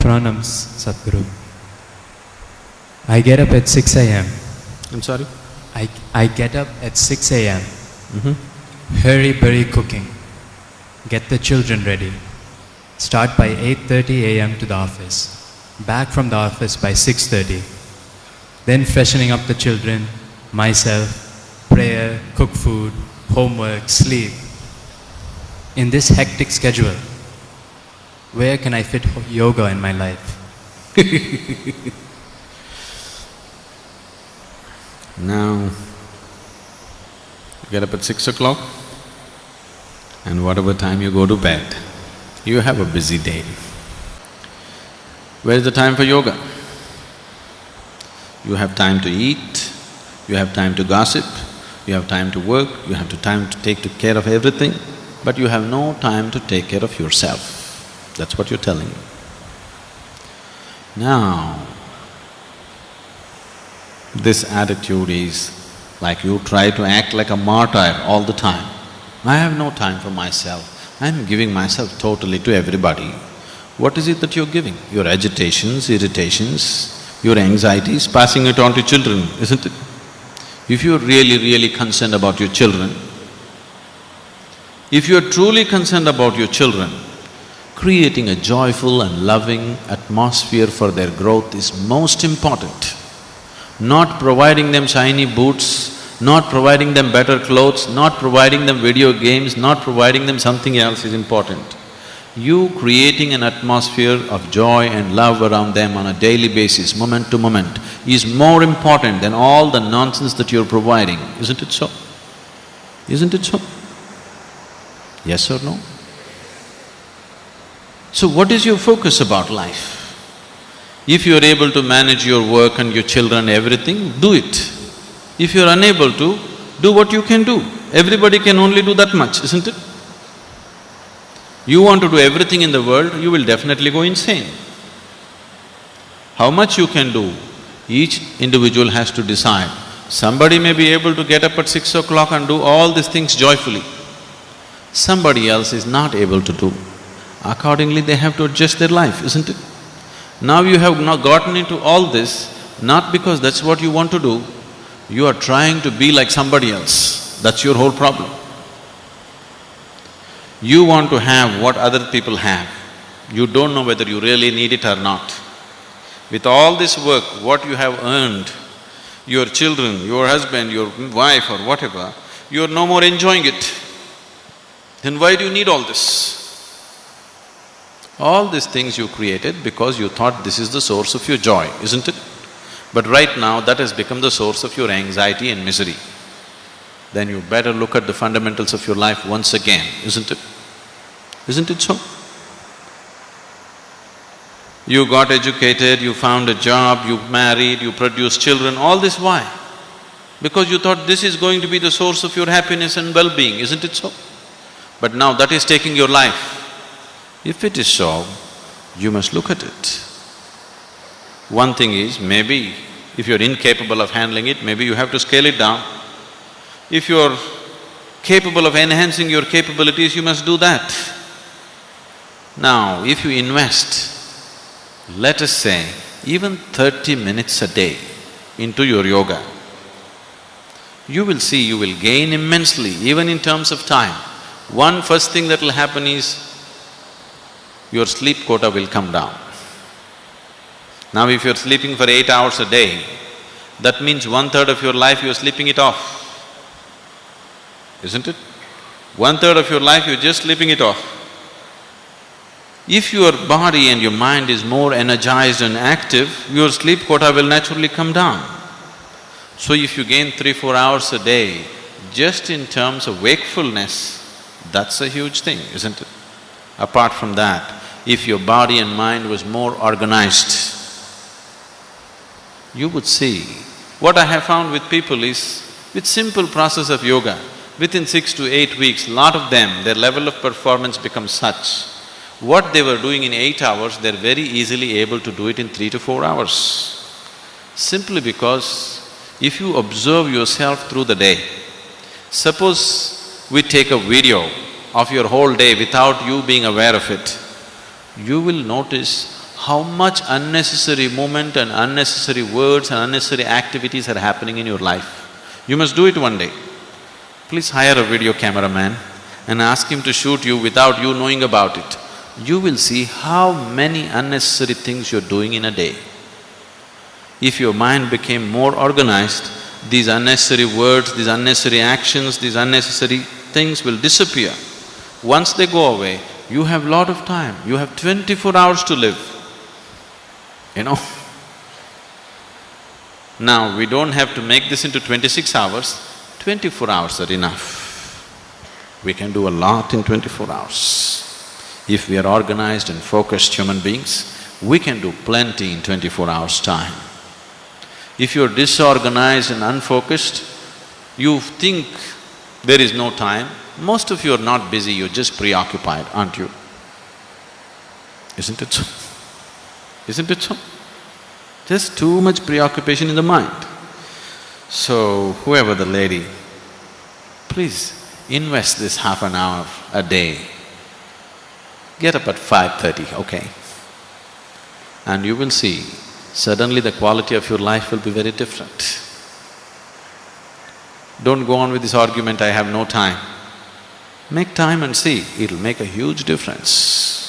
Pranams, Sadhguru. I get up at 6 a.m. I'm sorry? I get up at 6 a.m. Hurry cooking. Get the children ready. Start by 8:30 a.m. to the office. Back from the office by 6:30. Then freshening up the children, myself, prayer, cook food, homework, sleep. In this hectic schedule, where can I fit yoga in my life? Now, you get up at 6 o'clock and whatever time you go to bed, you have a busy day. Where is the time for yoga? You have time to eat, you have time to gossip, you have time to work, you have time to take care of everything, but you have no time to take care of yourself. That's what you're telling me. Now, this attitude is like you try to act like a martyr all the time. I have no time for myself, I'm giving myself totally to everybody. What is it that you're giving? Your agitations, irritations, your anxieties, passing it on to children, isn't it? If you're really concerned about your children, if you're truly concerned about your children, creating a joyful and loving atmosphere for their growth is most important. Not providing them shiny boots, not providing them better clothes, not providing them video games, not providing them something else is important. You creating an atmosphere of joy and love around them on a daily basis, moment to moment, is more important than all the nonsense that you're providing, isn't it so? Isn't it so? Yes or no? So what is your focus about life? If you're able to manage your work and your children, everything, do it. If you're unable to, do what you can do. Everybody can only do that much, isn't it? You want to do everything in the world, you will definitely go insane. How much you can do, each individual has to decide. Somebody may be able to get up at 6 o'clock and do all these things joyfully. Somebody else is not able to do. Accordingly, they have to adjust their life, isn't it? Now you have not gotten into all this, not because that's what you want to do, you are trying to be like somebody else. That's your whole problem. You want to have what other people have. You don't know whether you really need it or not. With all this work, what you have earned, your children, your husband, your wife or whatever, you're no more enjoying it. Then why do you need all this? All these things you created because you thought this is the source of your joy, isn't it? But right now, that has become the source of your anxiety and misery. Then you better look at the fundamentals of your life once again, isn't it? Isn't it so? You got educated, you found a job, you married, you produced children, all this why? Because you thought this is going to be the source of your happiness and well-being, isn't it so? But now that is taking your life. If it is so, you must look at it. One thing is, maybe if you're incapable of handling it, maybe you have to scale it down. If you're capable of enhancing your capabilities, you must do that. Now, if you invest, let us say, even 30 minutes a day into your yoga, you will see you will gain immensely, even in terms of time. One first thing that will happen is, your sleep quota will come down. Now if you're sleeping for 8 hours a day, that means 1/3 of your life you're sleeping it off, isn't it? 1/3 of your life you're just sleeping it off. If your body and your mind is more energized and active, your sleep quota will naturally come down. So if you gain 3-4 hours a day, just in terms of wakefulness, that's a huge thing, isn't it? Apart from that, if your body and mind was more organized, you would see. What I have found with people is, with simple process of yoga, within 6 to 8 weeks, lot of them, their level of performance becomes such. What they were doing in 8 hours, they're very easily able to do it in 3 to 4 hours. Simply because if you observe yourself through the day, suppose we take a video of your whole day without you being aware of it, you will notice how much unnecessary movement and unnecessary words and unnecessary activities are happening in your life. You must do it one day. Please hire a video cameraman and ask him to shoot you without you knowing about it. You will see how many unnecessary things you're doing in a day. If your mind became more organized, these unnecessary words, these unnecessary actions, these unnecessary things will disappear. Once they go away, you have lot of time, you have 24 hours to live, you know. Now, we don't have to make this into 26 hours, 24 hours are enough. We can do a lot in 24 hours. If we are organized and focused human beings, we can do plenty in 24 hours' time. If you're disorganized and unfocused, you think there is no time. Most of you are not busy, you're just preoccupied, aren't you? Isn't it so? Isn't it so? Just too much preoccupation in the mind. So, whoever the lady, please invest this half an hour a day. Get up at 5:30, okay? And you will see, suddenly the quality of your life will be very different. Don't go on with this argument, I have no time. Make time and see, it'll make a huge difference.